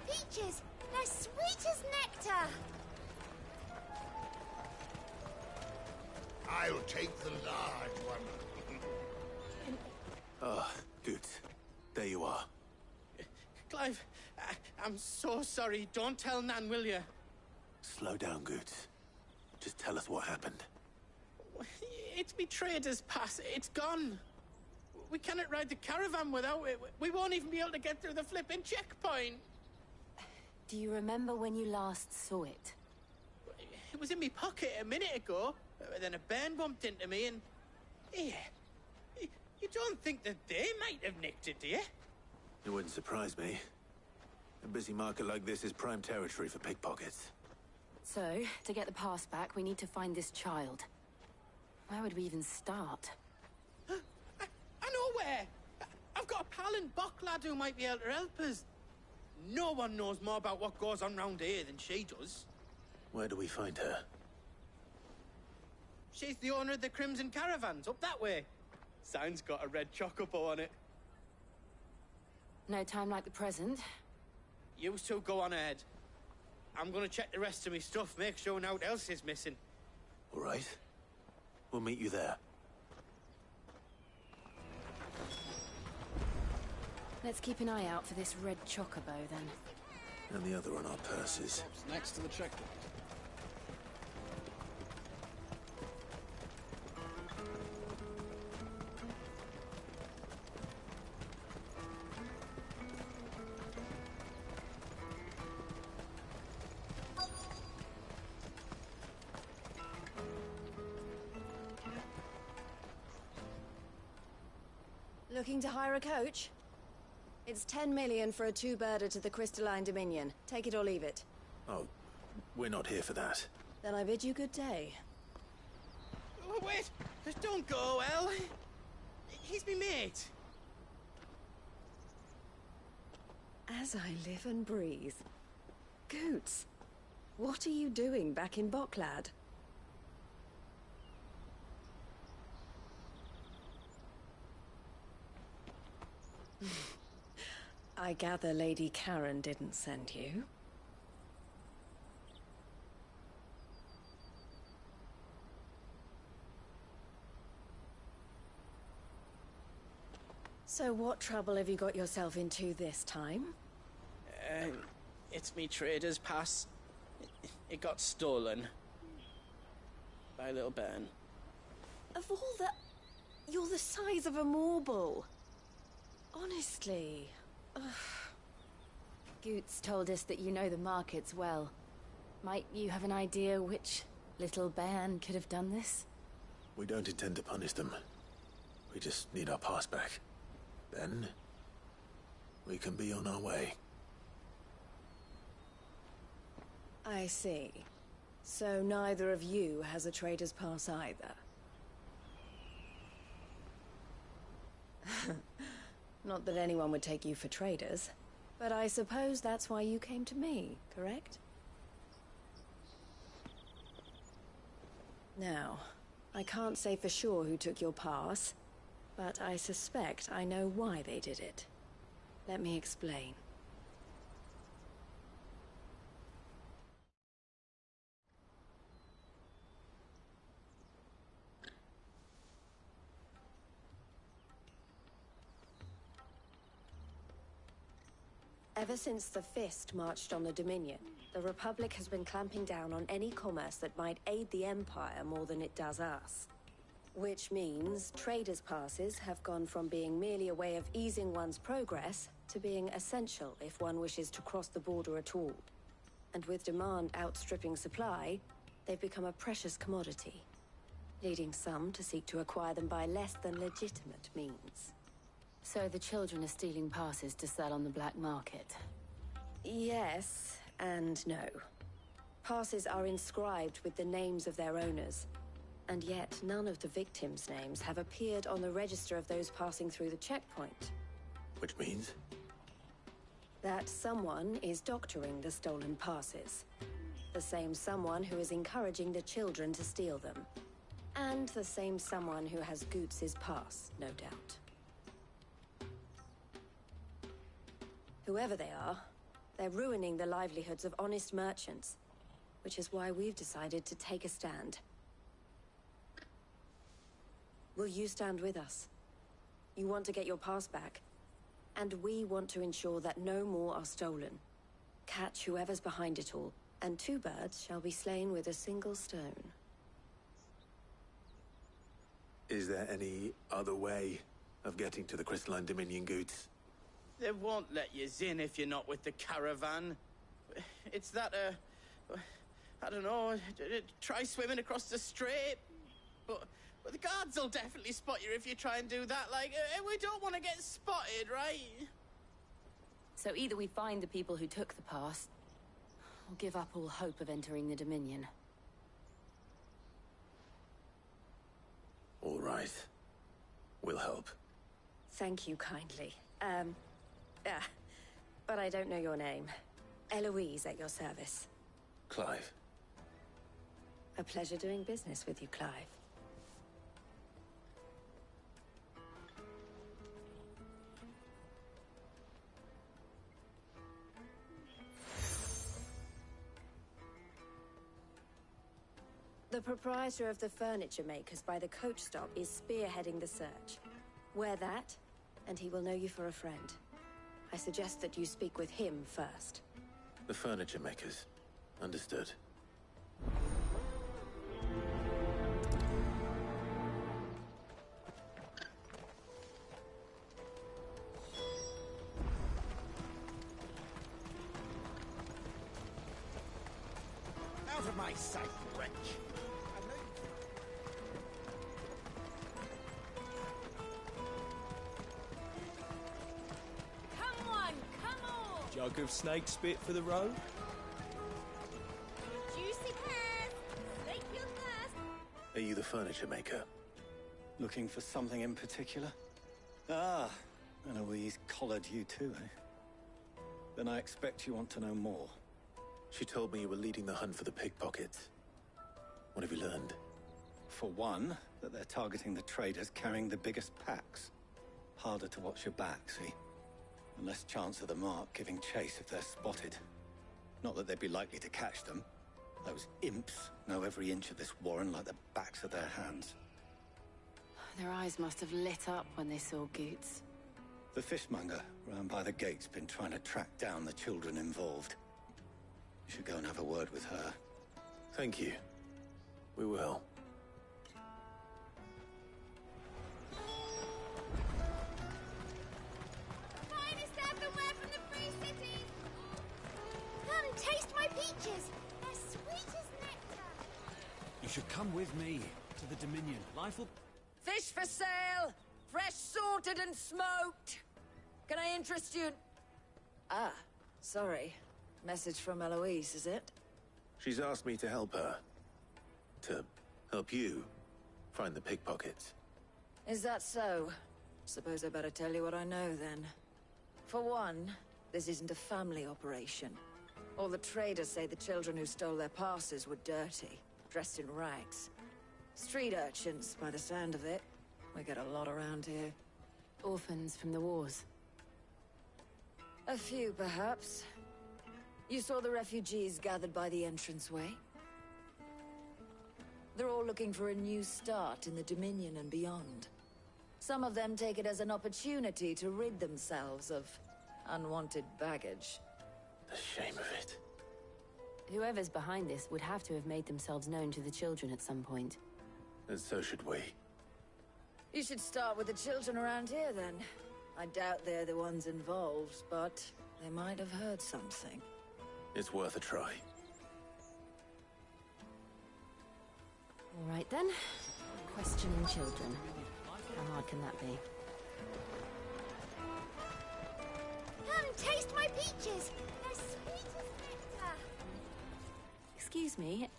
peaches! They're sweet as nectar! I'll take the large one. Ah, good. There you are. Clive, I'm so sorry. Don't tell Nan, will you? Slow down, Goots. Just tell us what happened. It's me trader's pass. It's gone. We cannot ride the caravan without it. We won't even be able to get through the flipping checkpoint. Do you remember when you last saw it? It was in my pocket a minute ago. Then a bairn bumped into me and... Yeah. You don't think that they might have nicked it, do you? It wouldn't surprise me. A busy market like this is prime territory for pickpockets. So, to get the pass back, we need to find this child. Where would we even start? I know where! I've got a pal in Bock lad who might be able to help us. No one knows more about what goes on round here than she does. Where do we find her? She's the owner of the Crimson Caravans, up that way. Sign's got a red chocobo on it. No time like the present. You two go on ahead. I'm gonna check the rest of my stuff, make sure naught else is missing. All right. We'll meet you there. Let's keep an eye out for this red chocobo, then. And the other on our purses. Next to the checkpoint. Looking to hire a coach? It's 10 million for a two-birder to the Crystalline Dominion. Take it or leave it. Oh, we're not here for that. Then I bid you good day. Oh, wait! Don't go, El! He's me mate. As I live and breathe. Goots, what are you doing back in Bocklad? I gather Lady Karen didn't send you. So what trouble have you got yourself into this time? It's me trader's pass. It got stolen. By a little bairn. Of all the... You're the size of a marble. Honestly. Ugh. Goots told us that you know the markets well. Might you have an idea which little bairn could have done this? We don't intend to punish them. We just need our pass back. Then, we can be on our way. I see. So neither of you has a trader's pass either. Not that anyone would take you for traders, but I suppose that's why you came to me, correct? Now, I can't say for sure who took your pass, but I suspect I know why they did it. Let me explain. Ever since the Fist marched on the Dominion, the Republic has been clamping down on any commerce that might aid the Empire more than it does us. Which means traders' passes have gone from being merely a way of easing one's progress to being essential if one wishes to cross the border at all. And with demand outstripping supply, they've become a precious commodity, leading some to seek to acquire them by less than legitimate means. So the children are stealing passes to sell on the black market? Yes and no. Passes are inscribed with the names of their owners, and yet none of the victims' names have appeared on the register of those passing through the checkpoint. Which means? That someone is doctoring the stolen passes. The same someone who is encouraging the children to steal them. And the same someone who has Goots' pass, no doubt. Whoever they are, They're ruining the livelihoods of honest merchants, which is why we've decided to take a stand. Will you stand with us? You want to get your pass back, and we want to ensure that no more are stolen. Catch whoever's behind it all, and 2 birds shall be slain with a single stone. Is there any other way of getting to the Crystalline Dominion, Goots? They won't let you in if you're not with the caravan. It's that, I don't know, try swimming across the strait. But the guards will definitely spot you if you try and do that. Like, we don't want to get spotted, right? So either we find the people who took the pass, or give up all hope of entering the Dominion. All right. We'll help. Thank you kindly. But I don't know your name. Eloise at your service. Clive. A pleasure doing business with you, Clive. The proprietor of the furniture makers by the coach stop is spearheading the search. Wear that, and he will know you for a friend. I suggest that you speak with him first. The furniture makers. Understood. Out of my sight, wretch! Come on, come on! Jug of snake spit for the road? Juicy pears! Slake your thirst! Are you the furniture maker? Looking for something in particular? Ah, Eloise collared you too, eh? Then I expect you want to know more. She told me you were leading the hunt for the pickpockets. What have you learned? For one, that they're targeting the traders carrying the biggest packs. Harder to watch your back, see? And less chance of the mark giving chase if they're spotted. Not that they'd be likely to catch them. Those imps know every inch of this warren like the backs of their hands. Their eyes must have lit up when they saw Goots. The fishmonger round by the gate's been trying to track down the children involved. You should go and have a word with her. Thank you. We will. Finest everywhere from the free cities! Come taste my peaches! They're sweet as nectar! You should come with me to the Dominion. Life will... Fish for sale! Fresh sorted and smoked! Can I interest you in... Ah, sorry. Message from Eloise, is it? She's asked me to help her. To help you find the pickpockets. Is that so? Suppose I better tell you what I know, then. For one, this isn't a family operation. All the traders say the children who stole their passes were dirty, dressed in rags. Street urchins, by the sound of it. We get a lot around here. Orphans from the wars. A few, perhaps. You saw the refugees gathered by the entranceway? They're all looking for a new start in the Dominion and beyond. Some of them take it as an opportunity to rid themselves of unwanted baggage. The shame of it. Whoever's behind this would have to have made themselves known to the children at some point. And so should we. You should start with the children around here, then. I doubt they're the ones involved, but they might have heard something. It's worth a try. All right, then. Questioning children. How hard can that be? Come taste my peaches! They're sweet as nectar! Excuse me.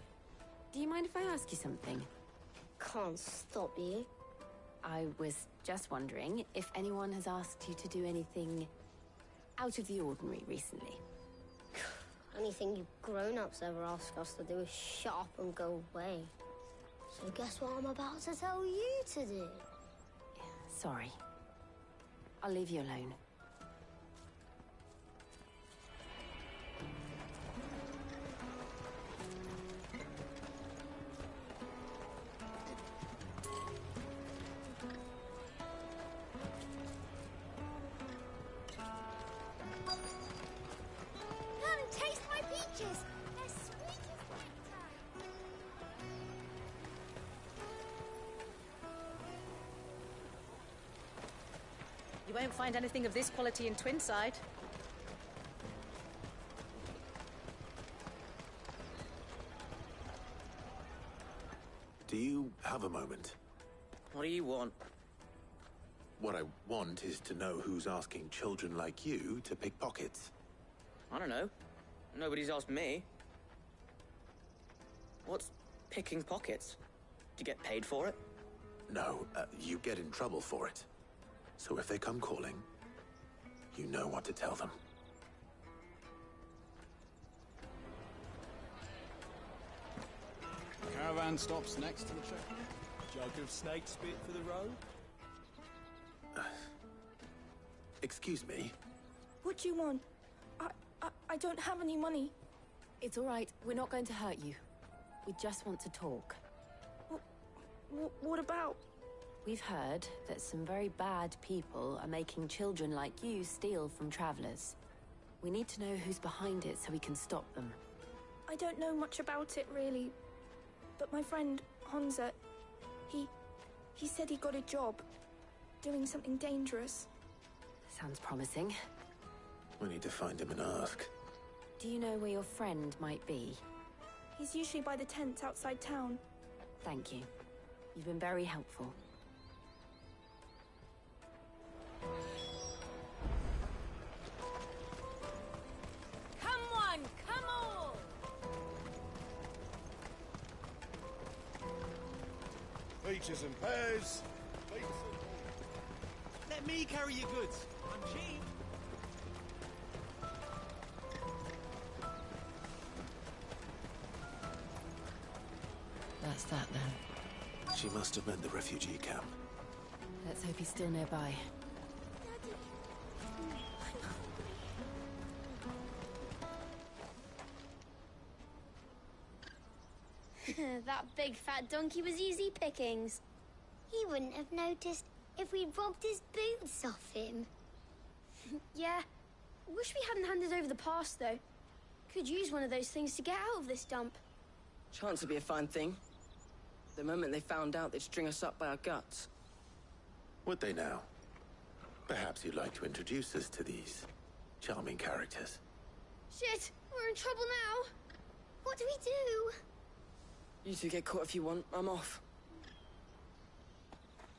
Do you mind if I ask you something? Can't stop you. I was just wondering if anyone has asked you to do anything out of the ordinary recently. Anything you grown-ups ever ask us to do is shut up and go away. So guess what I'm about to tell you to do? Sorry. I'll leave you alone. You won't find anything of this quality in Twinside. Do you have a moment? What do you want? What I want is to know who's asking children like you to pick pockets. I don't know. Nobody's asked me. What's picking pockets? Do you get paid for it? No, you get in trouble for it. So if they come calling, you know what to tell them. Caravan stops next to the check. Jug of snake spit for the road. Excuse me? What do you want? I don't have any money. It's all right. We're not going to hurt you. We just want to talk. What about? We've heard that some very bad people are making children like you steal from travelers. We need to know who's behind it so we can stop them. I don't know much about it, really. But my friend, Hansa, he said he got a job doing something dangerous. Sounds promising. We need to find him and ask. Do you know where your friend might be? He's usually by the tents outside town. Thank you. You've been very helpful. Come on, come on! Peaches and pears. Let me carry your goods. I'm cheap. That's that then. She must have meant the refugee camp. Let's hope he's still nearby. That big fat donkey was easy pickings. He wouldn't have noticed if we'd robbed his boots off him. Yeah. Wish we hadn't handed over the pass, though. Could use one of those things to get out of this dump. Chance would be a fine thing. The moment they found out, they'd string us up by our guts. Would they now? Perhaps you'd like to introduce us to these charming characters. Shit, we're in trouble now. What do we do? You two get caught if you want. I'm off.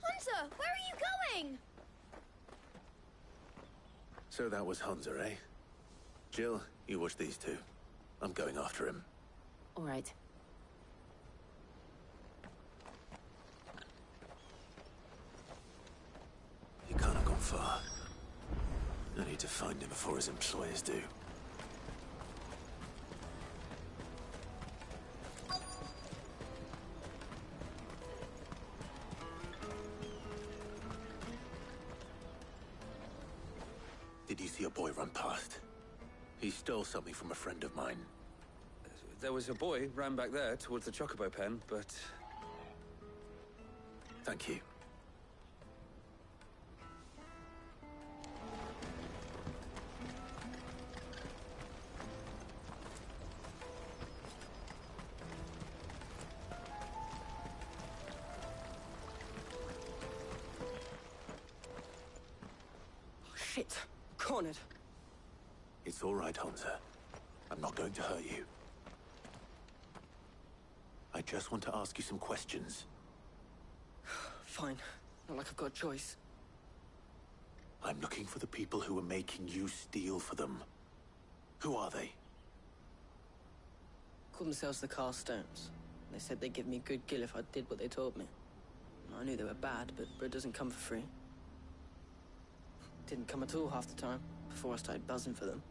Hunter, where are you going? So that was Hansa, eh? Jill, you watch these two. I'm going after him. All right. He can't have gone far. I need to find him before his employers do. Did you see a boy run past? He stole something from a friend of mine. There was a boy ran back there towards the Chocobo pen, but... Thank you. Oh, shit. Cornered. It's all right, Hansa. I'm not going to hurt you. I just want to ask you some questions. Fine. Not like I've got a choice. I'm looking for the people who are making you steal for them. Who are they? Called themselves the Carstones. They said they'd give me a good gill if I did what they told me. I knew they were bad, but bread doesn't come for free. Didn't come at all half the time, before I started buzzing for them.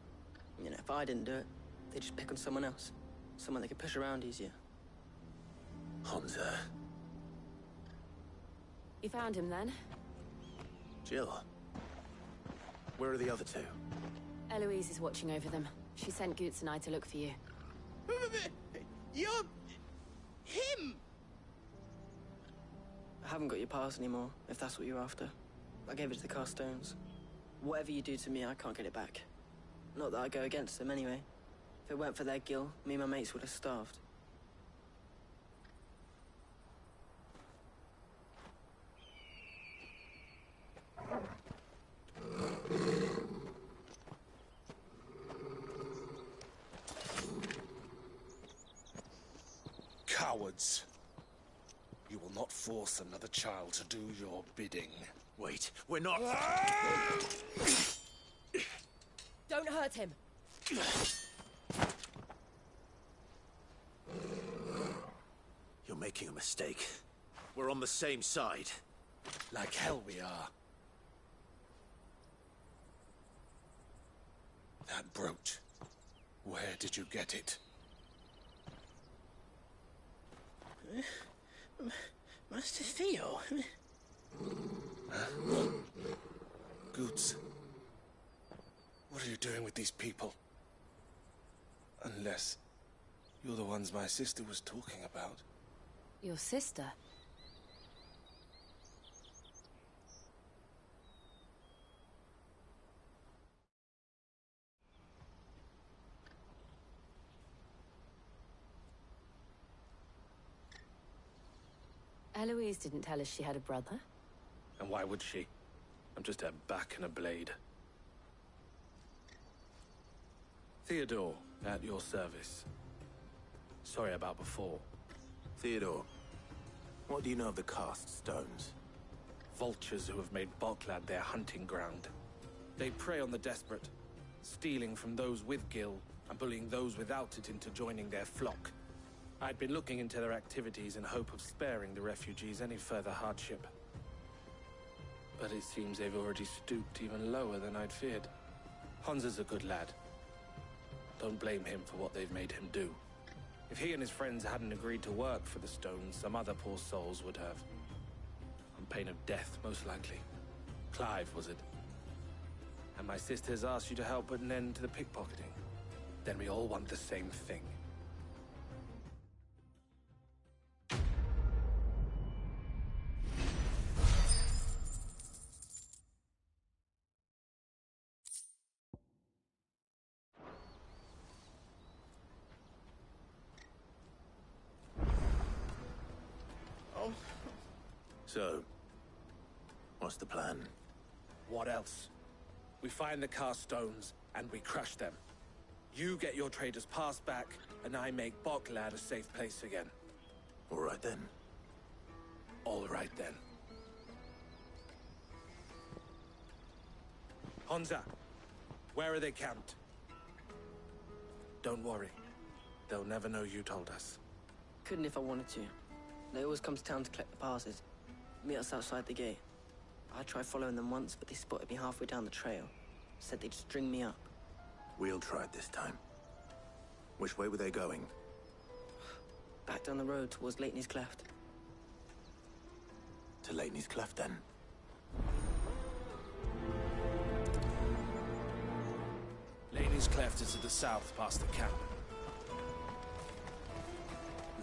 You know, if I didn't do it, they'd just pick on someone else. Someone they could push around easier. Hansa. You found him then? Jill. Where are the other two? Eloise is watching over them. She sent Goots and I to look for you. You're... him! I haven't got your pass anymore, if that's what you're after. I gave it to the Carstones. Whatever you do to me, I can't get it back. Not that I go against them anyway. If it weren't for their gill, me and my mates would have starved. cowards. You will not force another child to do your bidding. Wait, we're not... Don't hurt him. You're making a mistake. We're on the same side. Like hell we are. That brooch. Where did you get it? Master Theo? Goots. What are you doing with these people? Unless you're the ones my sister was talking about. Your sister? Eloise didn't tell us she had a brother. And why would she? I'm just a back and a blade. Theodore, at your service. Sorry about before. Theodore, what do you know of the cast stones? Vultures who have made Boklad their hunting ground. They prey on the desperate, stealing from those with gil and bullying those without it into joining their flock. I'd been looking into their activities in hope of sparing the refugees any further hardship. But it seems they've already stooped even lower than I'd feared. Hansa's a good lad. Don't blame him for what they've made him do. If he and his friends hadn't agreed to work for the stones, some other poor souls would have. On pain of death, most likely. Clive, was it? And my sisters asked you to help put an end to the pickpocketing. Then we all want the same thing. So, what's the plan? What else? We find the cast stones, and we crush them. You get your trader's pass back, and I make Boklad a safe place again. All right then. All right then. Hansa, where are they camped? Don't worry. They'll never know you told us. Couldn't if I wanted to. They always come to town to collect the passes. Meet us outside the gate. I tried following them once, but they spotted me halfway down the trail. Said they'd string me up. We'll try it this time. Which way were they going? Back down the road towards Lateney's Cleft. To Lateney's Cleft, then? Lateney's Cleft is to the south, past the camp.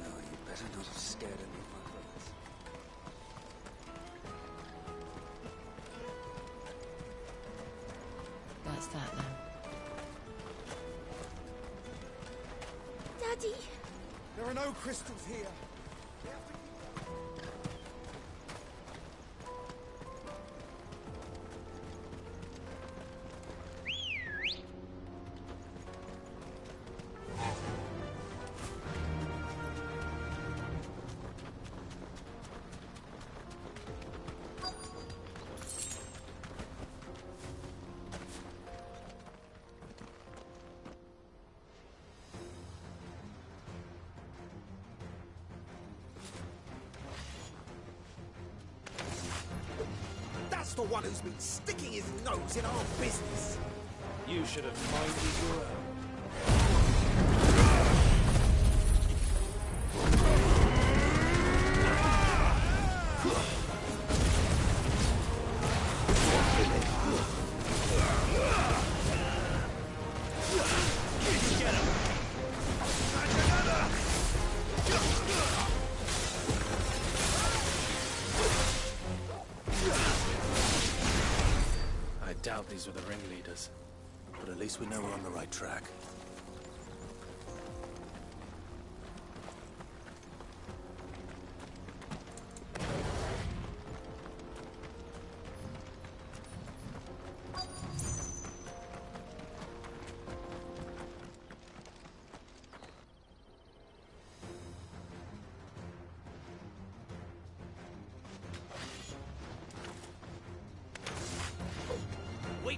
No, you better not have scared any of my brothers. That's that, then. Daddy! There are no crystals here. That's the one who's been sticking his nose in our business. You should have minded your own. I doubt these were the ringleaders. But at least we know we're on the right track.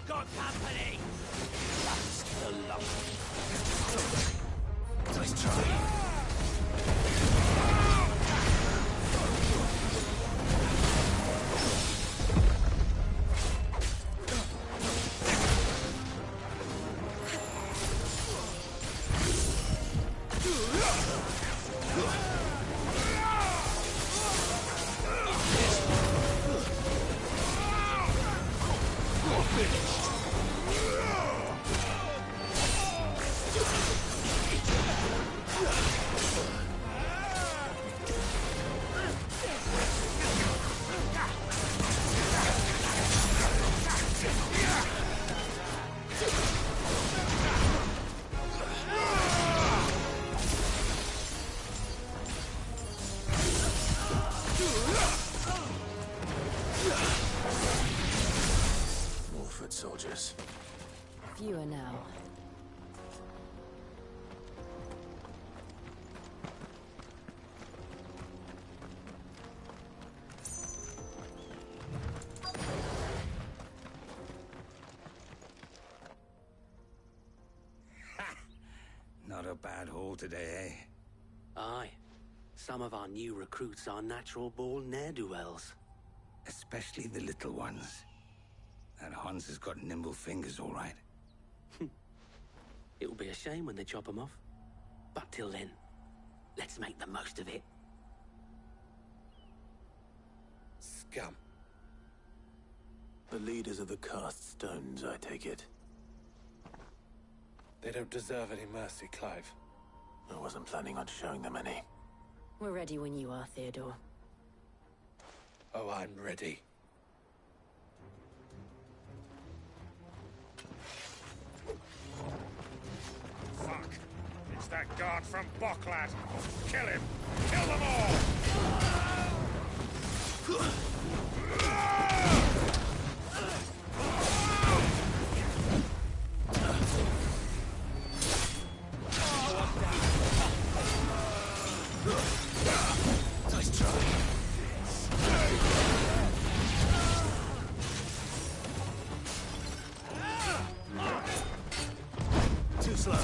got company! That's the lump. Nice try. Soldiers. Fewer now. Not a bad haul today, eh? Aye. Some of our new recruits are natural-born ne'er-do-wells. Especially the little ones. That Hans has got nimble fingers, all right. It'll be a shame when they chop them off. But till then, let's make the most of it. Scum. The leaders of the cast stones, I take it. They don't deserve any mercy, Clive. I wasn't planning on showing them any. We're ready when you are, Theodore. Oh, I'm ready. Fuck! It's that guard from Bocklad! Kill him! Kill them all! Nice try. Too slow.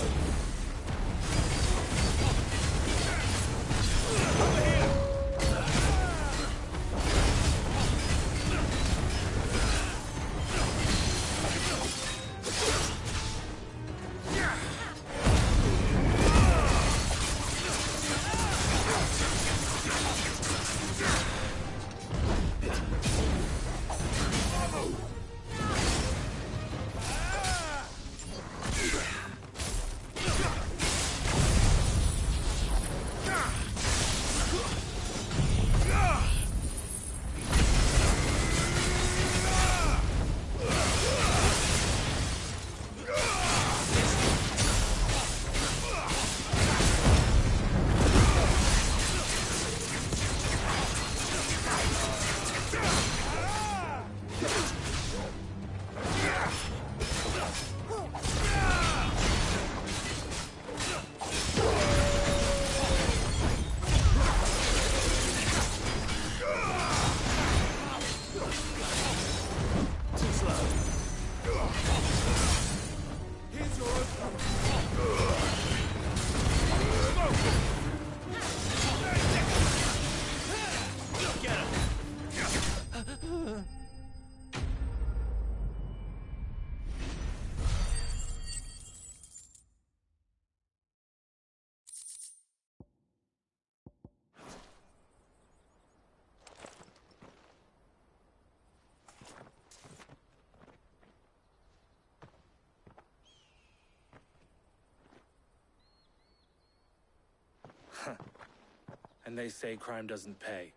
And they say crime doesn't pay.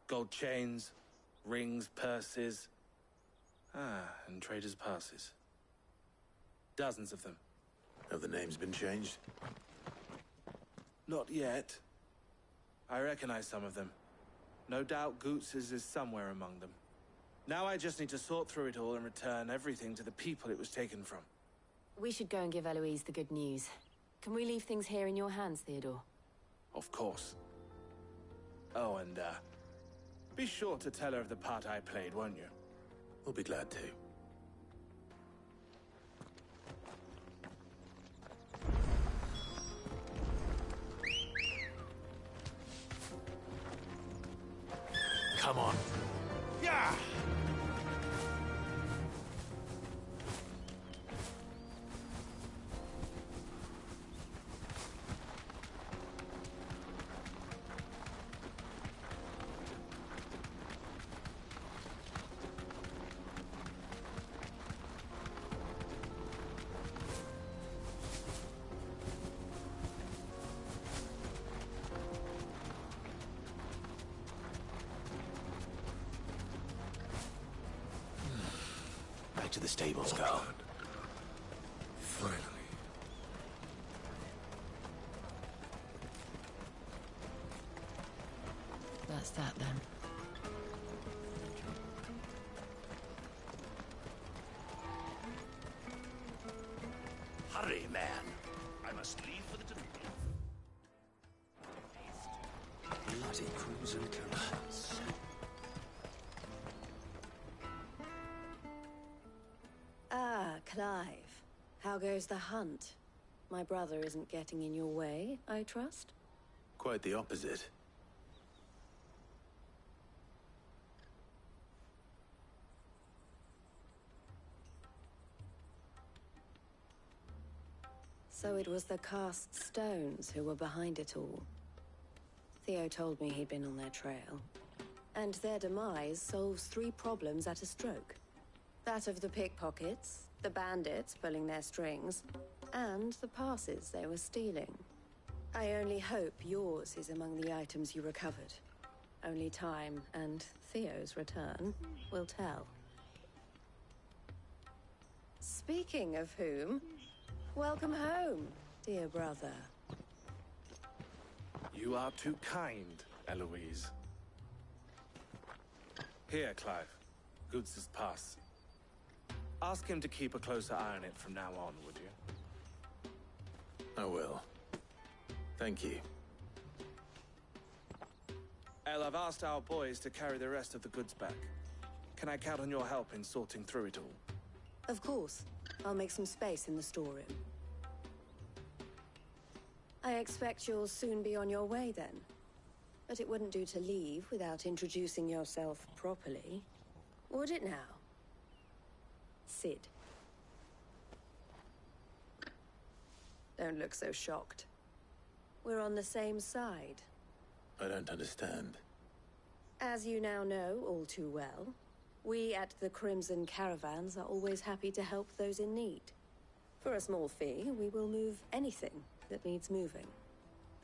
Gold chains, rings, purses. And traders' passes. Dozens of them. Have the names been changed? Not yet. I recognize some of them. No doubt Goots's is somewhere among them. Now I just need to sort through it all and return everything to the people it was taken from. We should go and give Eloise the good news. Can we leave things here in your hands, Theodore? Of course. Oh, and, be sure to tell her of the part I played, won't you? We'll be glad to. to the stables, Carl. Finally. That's that then. Hurry, man. I must leave for the Dominion. Bloody crimson caravans. Ah, Clive. How goes the hunt? My brother isn't getting in your way, I trust? Quite the opposite. So it was the cast stones who were behind it all. Theo told me he'd been on their trail. And their demise solves 3 problems at a stroke. That of the pickpockets, the bandits pulling their strings, and the passes they were stealing. I only hope yours is among the items you recovered. Only time and Theo's return will tell. Speaking of whom, welcome home, dear brother. You are too kind, Eloise. Here, Clive. Goods' pass. Ask him to keep a closer eye on it from now on, would you? I will. Thank you. El, I've asked our boys to carry the rest of the goods back. Can I count on your help in sorting through it all? Of course. I'll make some space in the storeroom. I expect you'll soon be on your way then. But it wouldn't do to leave without introducing yourself properly. Would it now? Sid. Don't look so shocked. We're on the same side. I don't understand. As you now know all too well, we at the Crimson Caravans are always happy to help those in need. For a small fee, we will move anything that needs moving.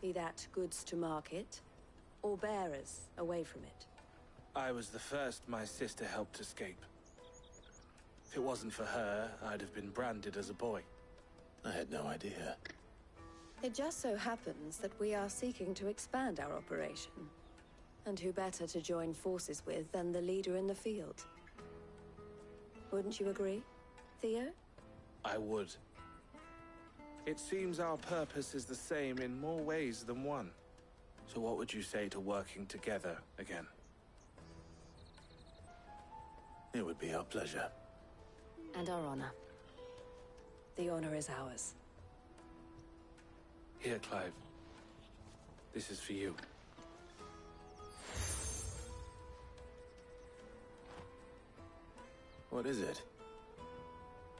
Be that goods to market, or bearers away from it. I was the first my sister helped escape. If it wasn't for her, I'd have been branded as a boy. I had no idea. It just so happens that we are seeking to expand our operation. And who better to join forces with than the leader in the field? Wouldn't you agree, Theo? I would. It seems our purpose is the same in more ways than one. So what would you say to working together again? It would be our pleasure. And our honor. The honor is ours. Here, Clive. This is for you. What is it?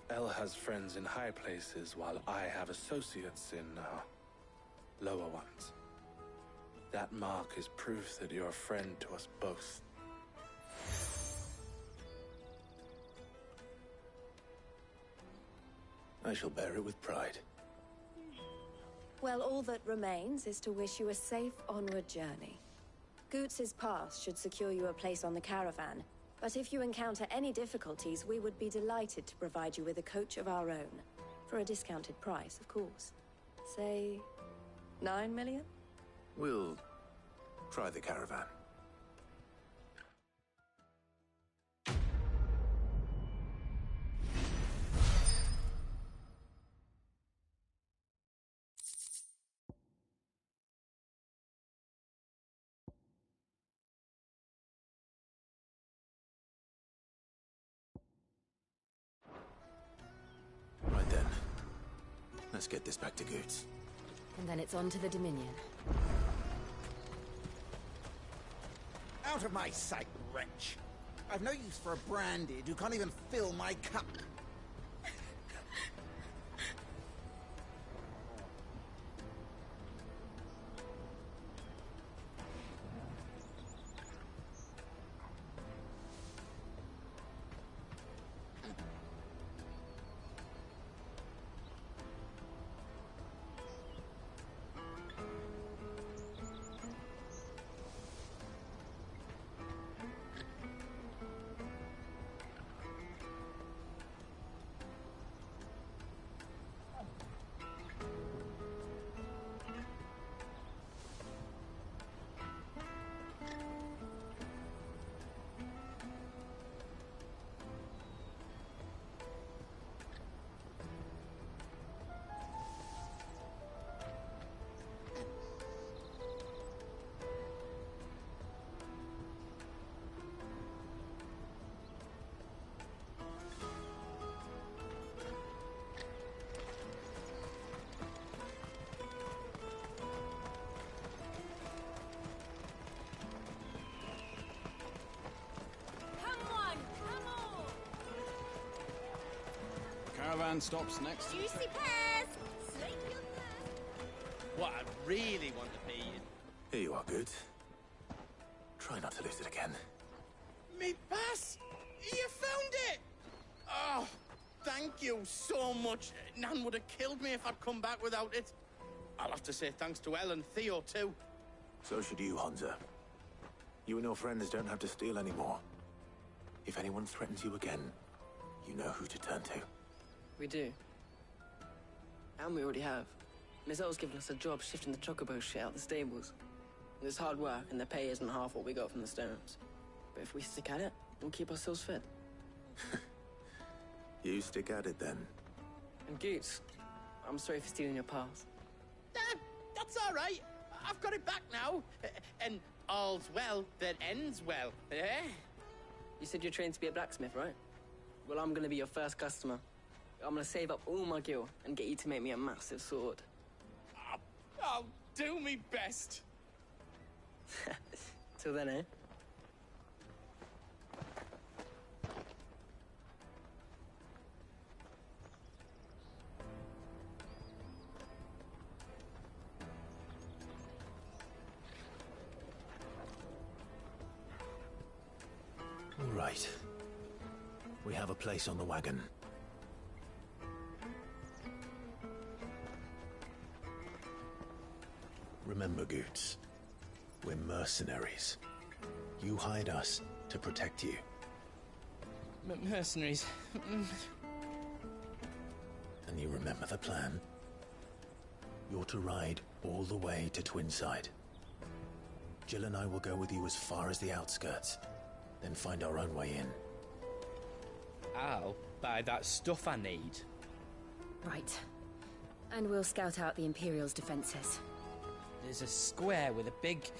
El has friends in high places, while I have associates in, lower ones. That mark is proof that you're a friend to us both. I shall bear it with pride. Well, all that remains is to wish you a safe onward journey. Goots' pass should secure you a place on the caravan, but if you encounter any difficulties, we would be delighted to provide you with a coach of our own. For a discounted price, of course. Say, 9 million? We'll try the caravan. Right then. Let's get this back to Goots. And then it's on to the Dominion. Out of my sight, wretch. I've no use for a branded who can't even fill my cup. caravan stops next. Juicy pears! What I really want to be... Here you are, Good. Try not to lose it again. Me pass! You found it! Oh, thank you so much. Nan would have killed me if I'd come back without it. I'll have to say thanks to Elle and Theo, too. So should you, Hansa. You and your friends don't have to steal anymore. If anyone threatens you again, you know who to turn to. We do. And we already have. Miss L's given us a job shifting the chocobo shit out the stables. It's hard work, and the pay isn't half what we got from the stones. But if we stick at it, we'll keep ourselves fed. You stick at it, then. And Goots, I'm sorry for stealing your path. That's all right. I've got it back now. And all's well that ends well, eh? You said you're trained to be a blacksmith, right? Well, I'm gonna be your first customer. I'm gonna save up all my gil and get you to make me a massive sword. I'll do me best. Till then, eh? All right. We have a place on the wagon. Remember, Goots, we're mercenaries. You hide us to protect you. Mercenaries. And you remember the plan? You're to ride all the way to Twinside. Jill and I will go with you as far as the outskirts, then find our own way in. I'll buy that stuff I need. Right. And we'll scout out the Imperial's defenses. There's a square with a big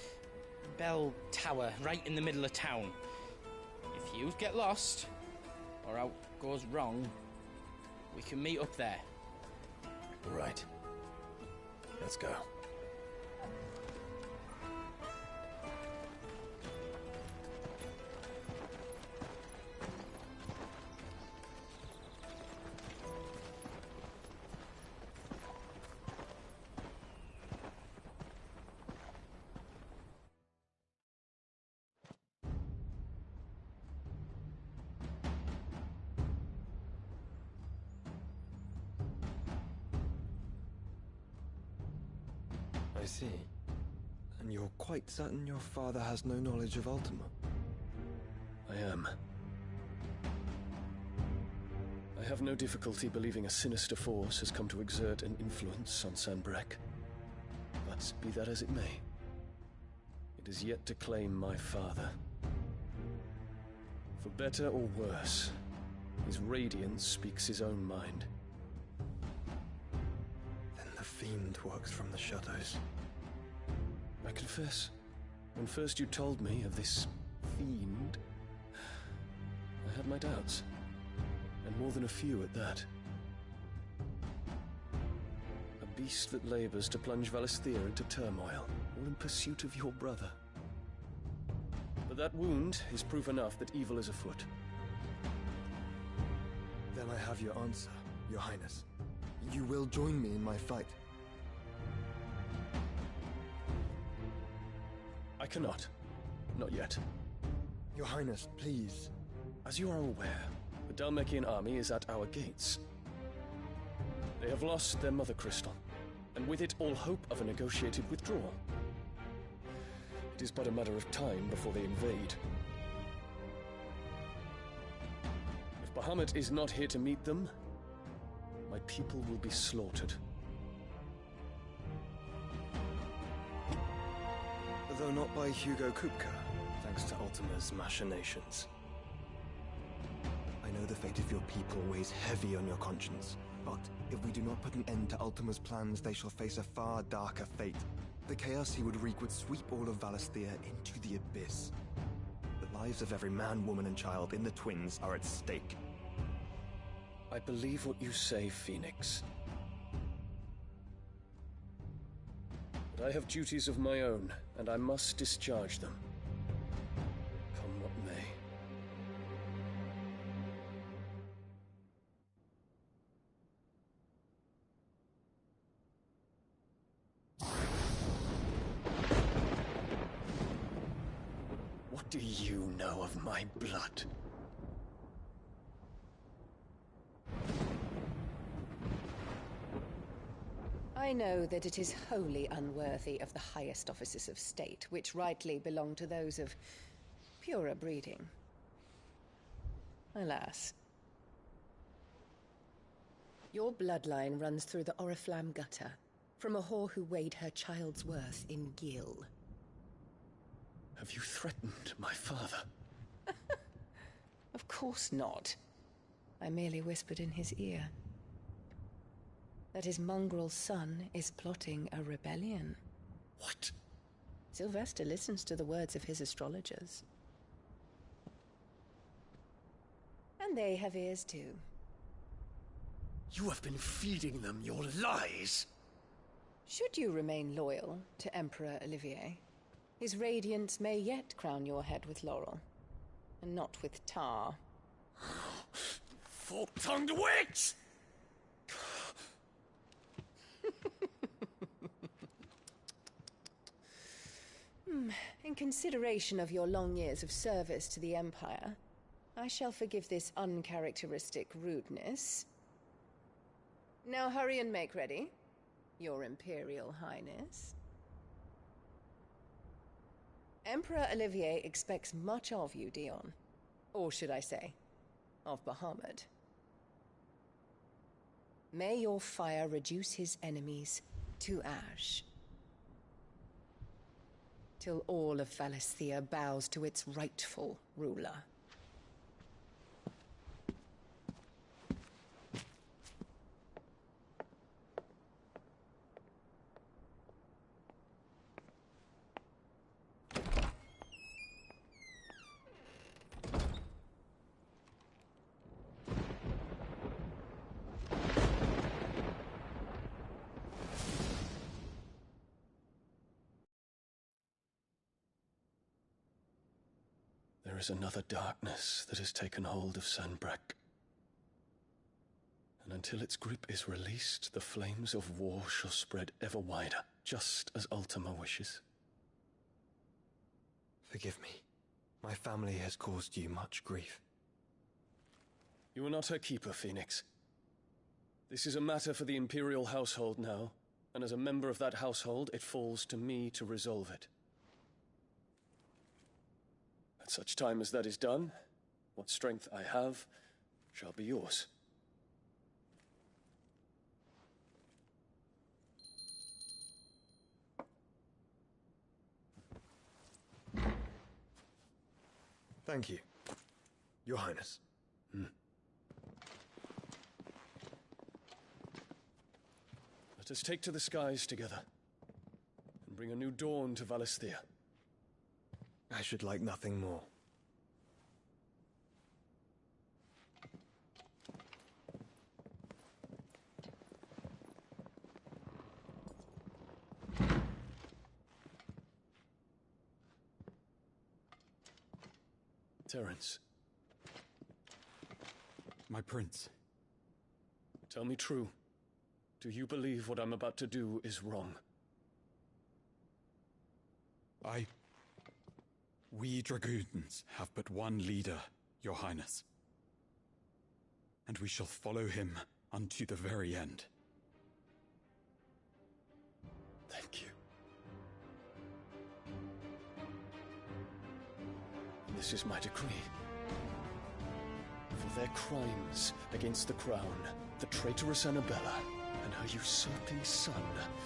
bell tower right in the middle of town. If you get lost, or out goes wrong, we can meet up there. All right. Let's go. I see. And you're quite certain your father has no knowledge of Ultima? I am. I have no difficulty believing a sinister force has come to exert an influence on Sanbreque. But be that as it may, it is yet to claim my father. For better or worse, his radiance speaks his own mind. Then the fiend works from the shadows. I confess, when first you told me of this fiend, I had my doubts, and more than a few at that. A beast that labors to plunge Valisthea into turmoil, all in pursuit of your brother. But that wound is proof enough that evil is afoot. Then I have your answer, Your Highness. You will join me in my fight. I cannot. Not yet. Your Highness, please. As you are aware, the Dhalmekian army is at our gates. They have lost their mother crystal, and with it all hope of a negotiated withdrawal. It is but a matter of time before they invade. If Bahamut is not here to meet them, my people will be slaughtered. Though not by Hugo Kupka, thanks to Ultima's machinations. I know the fate of your people weighs heavy on your conscience, but if we do not put an end to Ultima's plans, they shall face a far darker fate. The chaos he would wreak would sweep all of Valisthea into the abyss. The lives of every man, woman, and child in the Twins are at stake. I believe what you say, Phoenix. But I have duties of my own, and I must discharge them. Come what may. do you know of my blood? I know that it is wholly unworthy of the highest offices of state, which rightly belong to those of purer breeding. Alas. Your bloodline runs through the Oriflamme gutter, from a whore who weighed her child's worth in gil. Have you threatened my father? Of course not. I merely whispered in his ear that his mongrel son is plotting a rebellion. What? Sylvester listens to the words of his astrologers. And they have ears too. You have been feeding them your lies! Should you remain loyal to Emperor Olivier, his radiance may yet crown your head with laurel, and not with tar. Fork-tongued witch! In consideration of your long years of service to the Empire, I shall forgive this uncharacteristic rudeness. Now hurry and make ready, Your Imperial Highness. Emperor Olivier expects much of you, Dion. Or should I say, of Bahamut. May your fire reduce his enemies to ash, till all of Valisthea bows to its rightful ruler. There is another darkness that has taken hold of Sanbreque. And until its grip is released, the flames of war shall spread ever wider, just as Ultima wishes. Forgive me. My family has caused you much grief. You are not her keeper, Phoenix. This is a matter for the Imperial household now, and as a member of that household, it falls to me to resolve it. At such time as that is done, what strength I have shall be yours. Thank you, Your Highness. Let us take to the skies together, and bring a new dawn to Valisthea. I should like nothing more. Terence. My prince. Tell me true. Do you believe what I'm about to do is wrong? We dragoons have but one leader, Your Highness. And we shall follow him unto the very end. Thank you. And this is my decree. For their crimes against the crown, the traitorous Annabella and her usurping son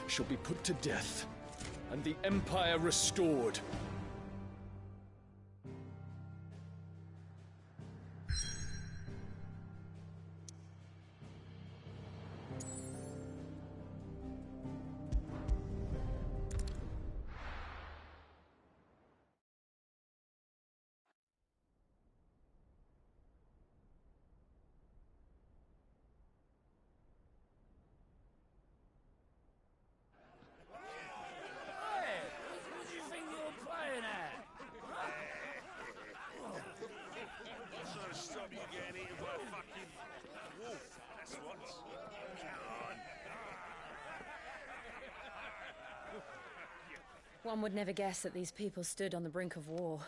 shall be put to death, and the Empire restored. One would never guess that these people stood on the brink of war.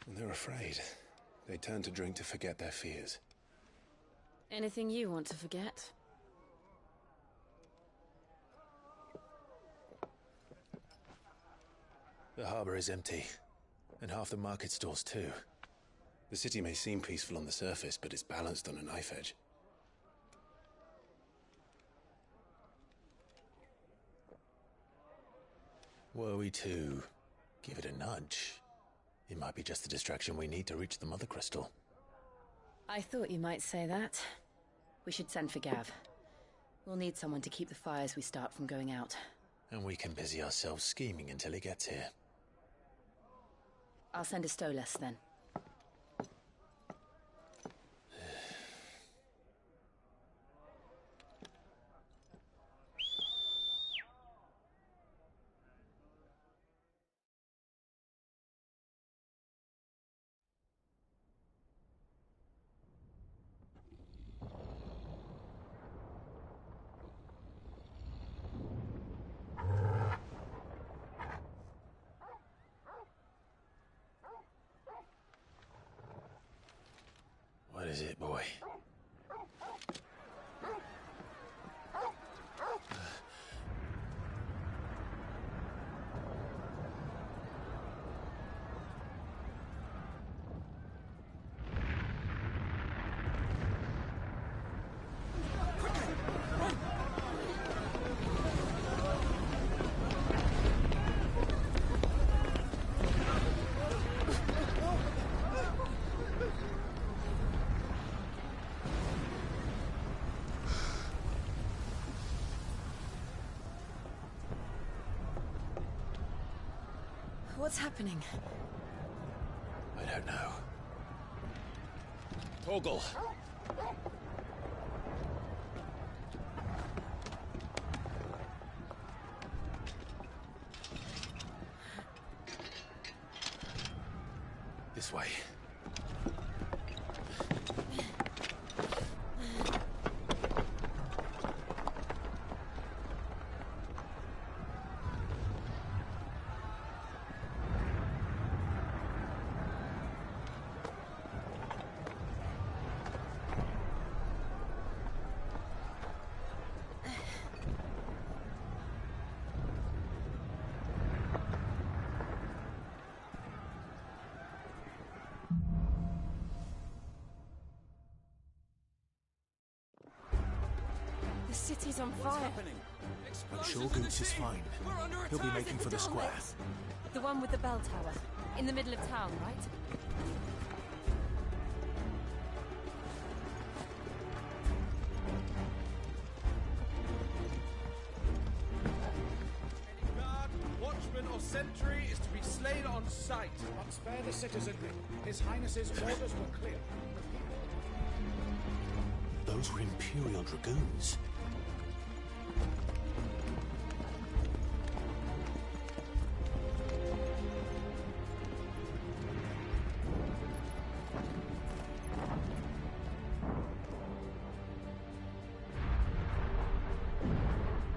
And they're afraid. They turn to drink to forget their fears. Anything you want to forget? The harbor is empty, and half the market stalls too. The city may seem peaceful on the surface, but it's balanced on a knife edge. Were we to give it a nudge, it might be just the distraction we need to reach the Mother Crystal. I thought you might say that. We should send for Gav. We'll need someone to keep the fires we start from going out. And we can busy ourselves scheming until he gets here. I'll send a Stolas then. What is it, boy? What's happening? I don't know. Torgal! This way. The city's on fire. I'm sure Goots is fine. He'll be making for the square. The one with the bell tower. In the middle of town, right? Guard, watchman, or sentry is to be slain on sight. But spare the citizenry. His Highness's orders were clear. Those were Imperial Dragoons.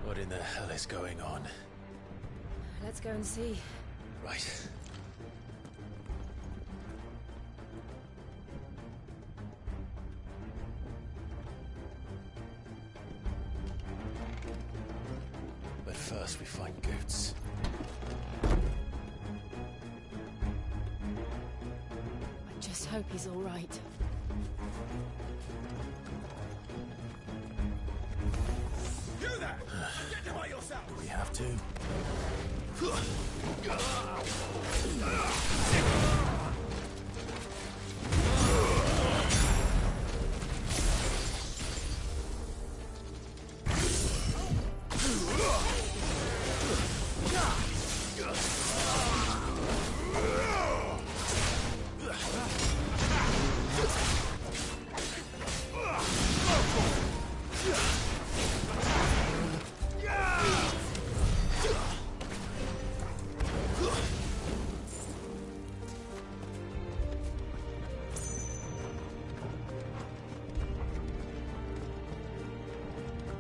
What in the hell is going on? Let's go and see. Right. But first we find Goots. I just hope he's all right. You there! Get him by yourself! Do we have to?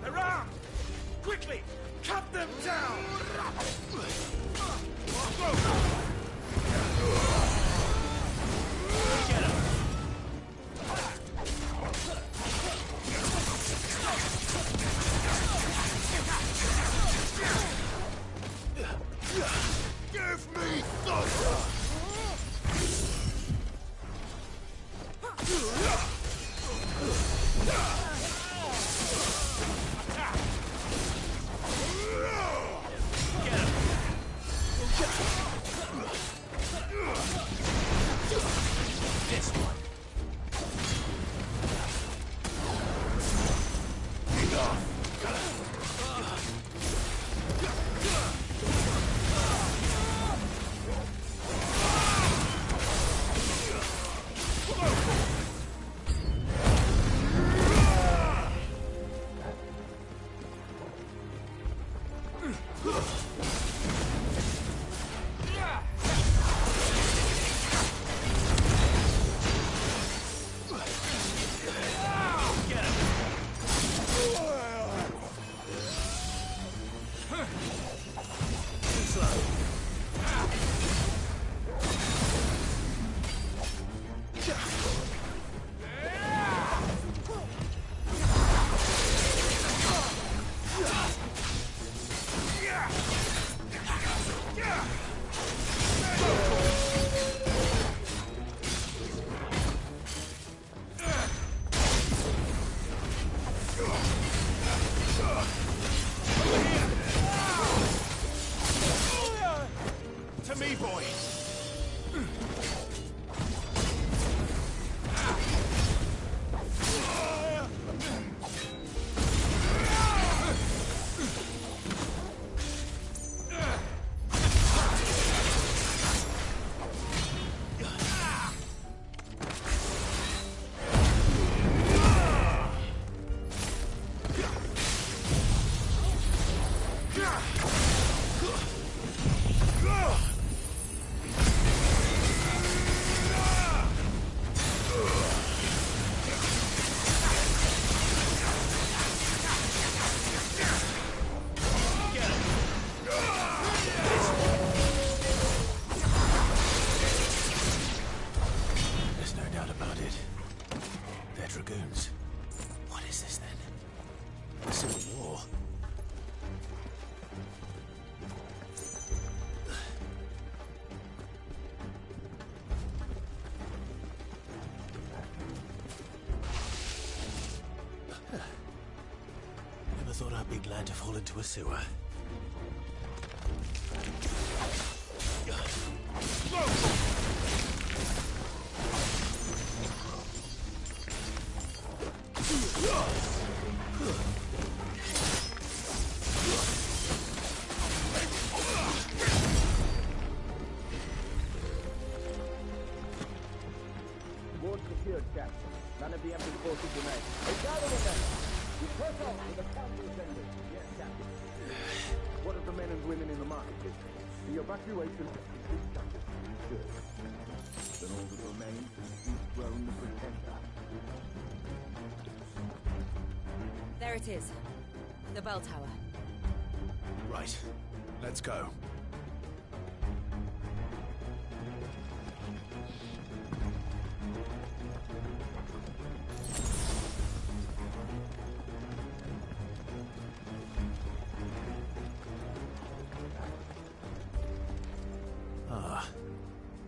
Around! Quickly! Cut them down! Thought our big land to fall into a sewer. Ward secured, Captain. None of the Emperor's forces remain. They gather with them. You press on with the council assembly. Yes, Captain. What of the men and women in the market district? The evacuation of complete justice. Good. Then all that remains is to dethrone the pretender. There it is. The bell tower. Right. Let's go.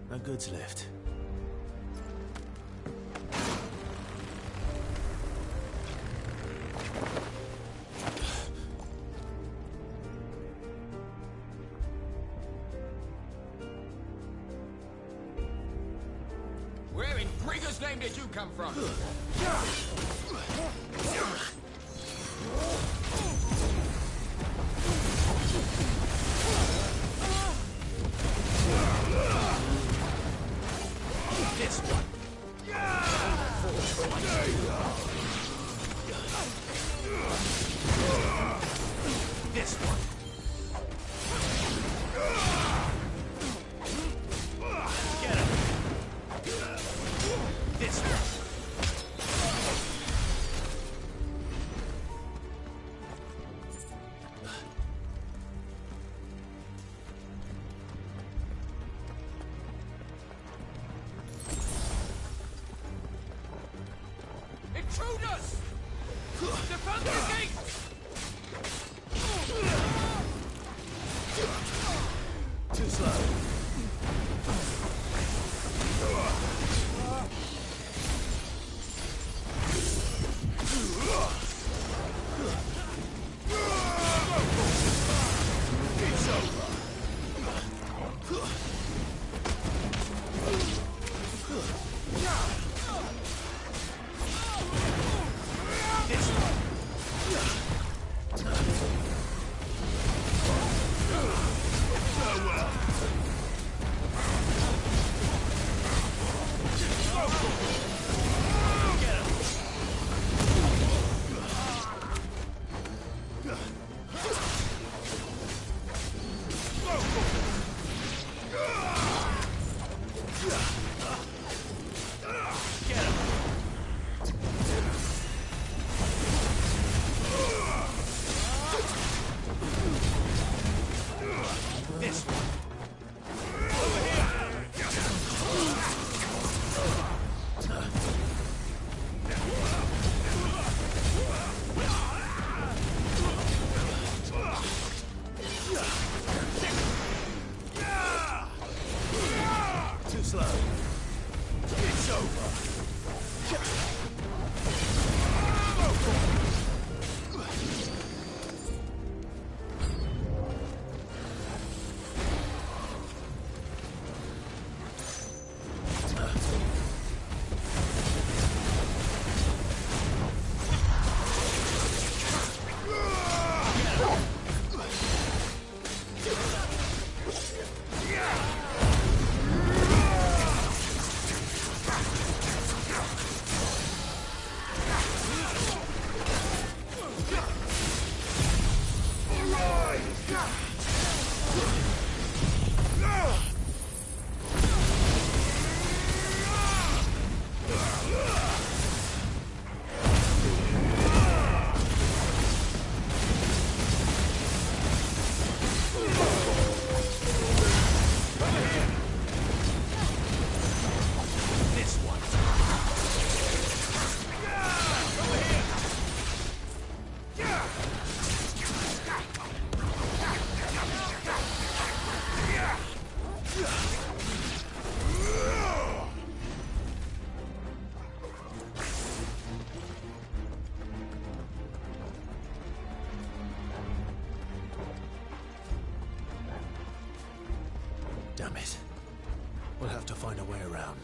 No goods left. Where in Brigger's name did you come from? This one. This one. Get him. This one. Intruders! Defend the gate! Too slow. It's over. This one. Damn it. We'll have to find a way around.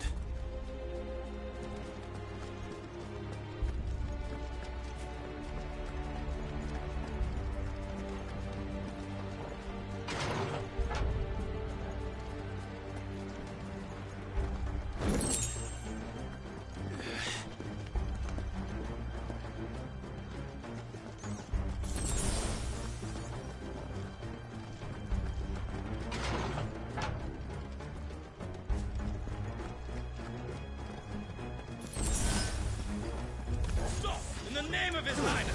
In the name of His Highness!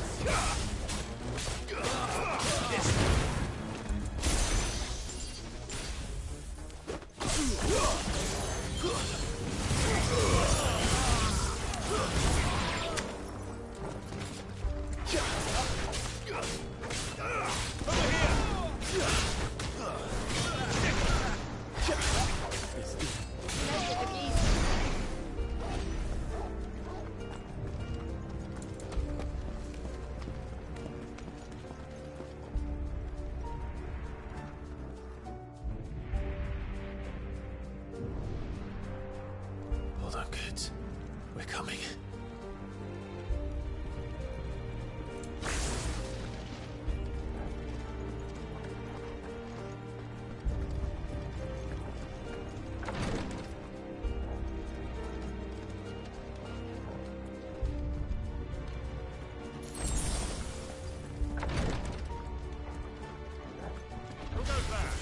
Hold on, kids. We're coming. Who goes there?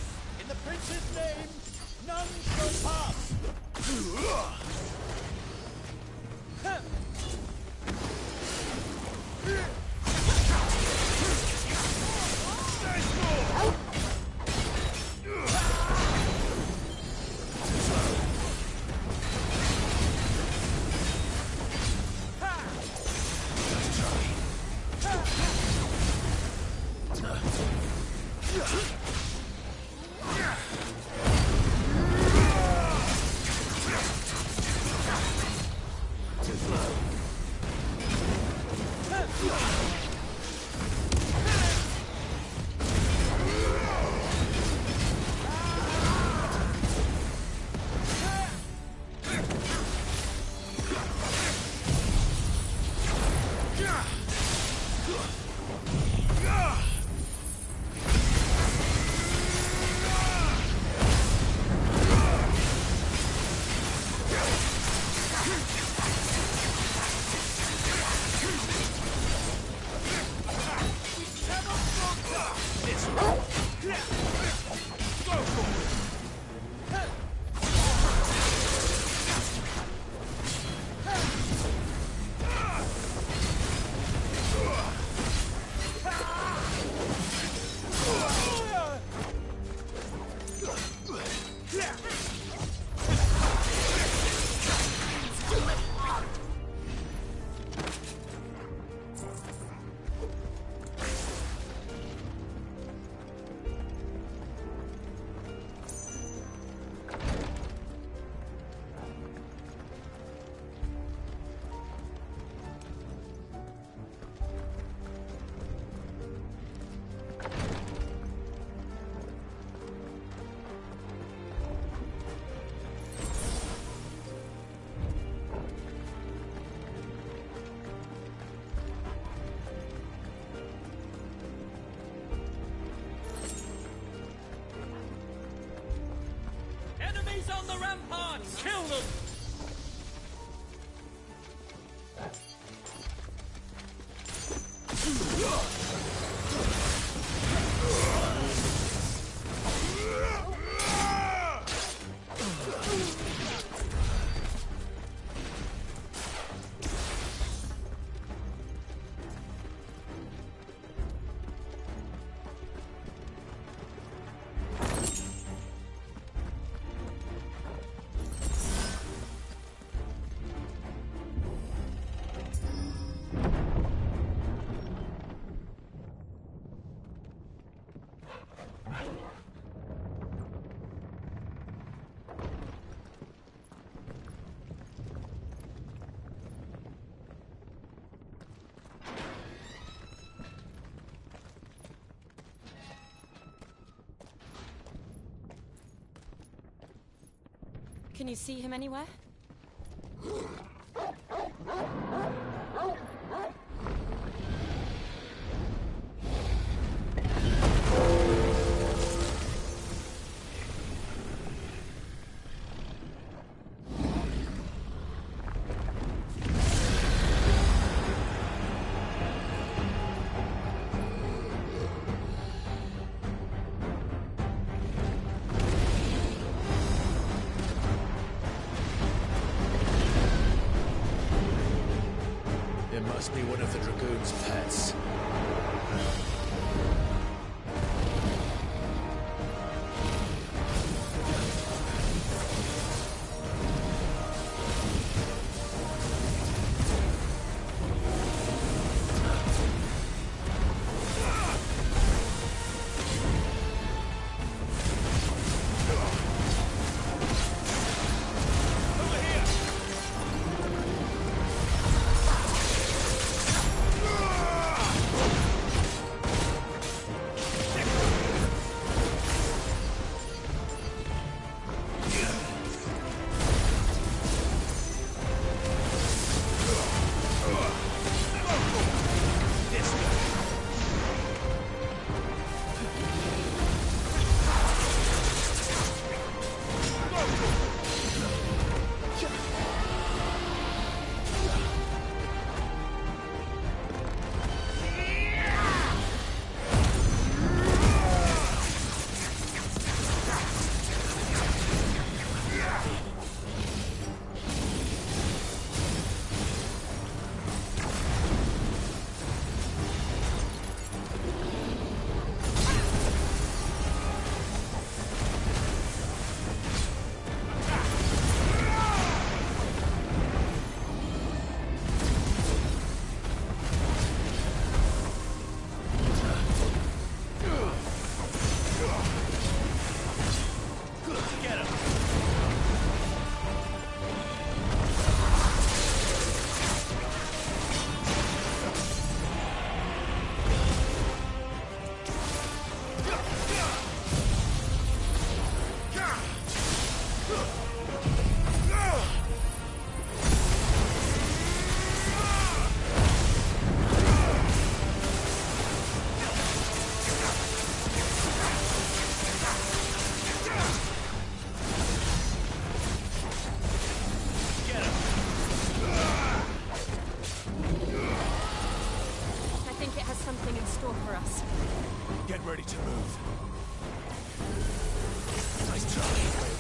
In the prince's name, none shall pass! the ramparts! Kill them! Can you see him anywhere? It must be one of the Dragoon's pets. Get ready to move. Nice try.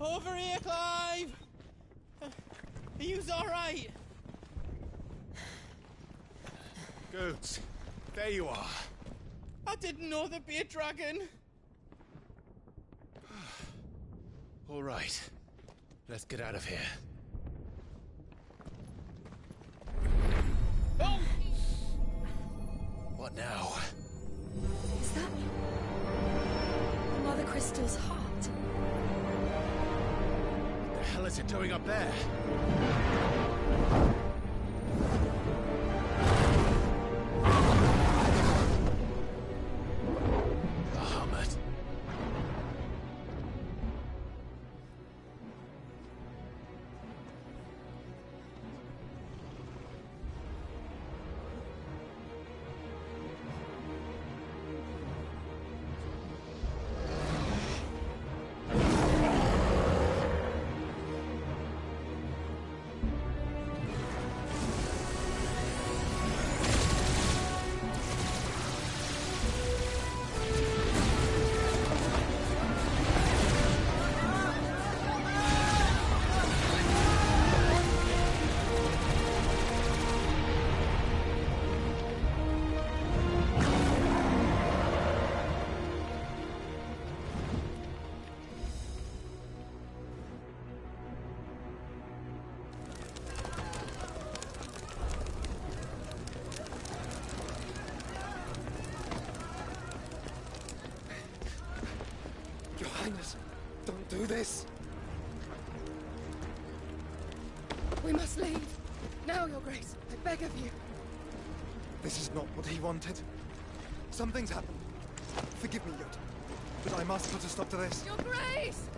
Over here, Clive! Are you alright? Goats, there you are. I didn't know there'd be a dragon. All right. Let's get out of here. Oh! What now? Is that Mother Crystal's heart? What the hell is it doing up there? Bahamut. Your Highness, don't do this. We must leave. Now, Your Grace. I beg of you. This is not what he wanted. Something's happened. Forgive me, Yod, but I must put a stop to this. Your Grace!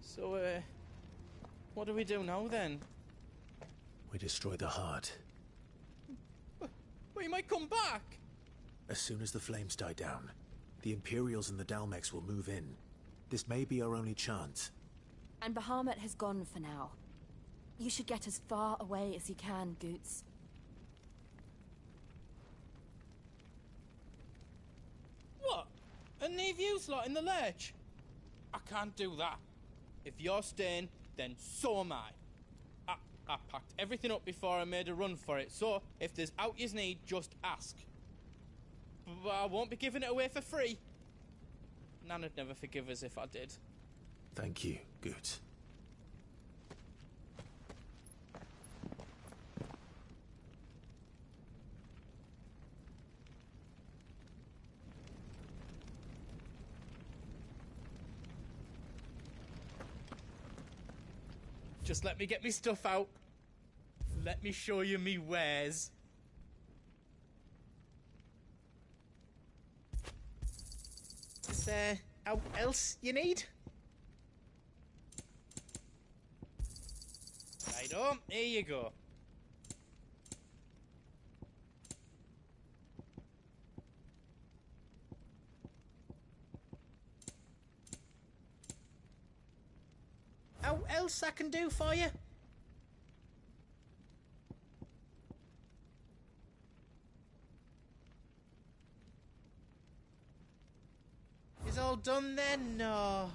So, what do we do now then? We destroy the heart. Well, you might come back! As soon as the flames die down, the Imperials and the Dalmex will move in. This may be our only chance. And Bahamut has gone for now. You should get as far away as you can, Goots. What? And leave you lot in the lurch? I can't do that. If you're staying, then so am I. I packed everything up before I made a run for it, so if there's out yous need, just ask. But I won't be giving it away for free. Nana'd never forgive us if I did. Thank you, Goots. Just let me get me stuff out. Let me show you me wares. Is there out else you need? Right on, here you go. How else I can do for you? Is all done then? No.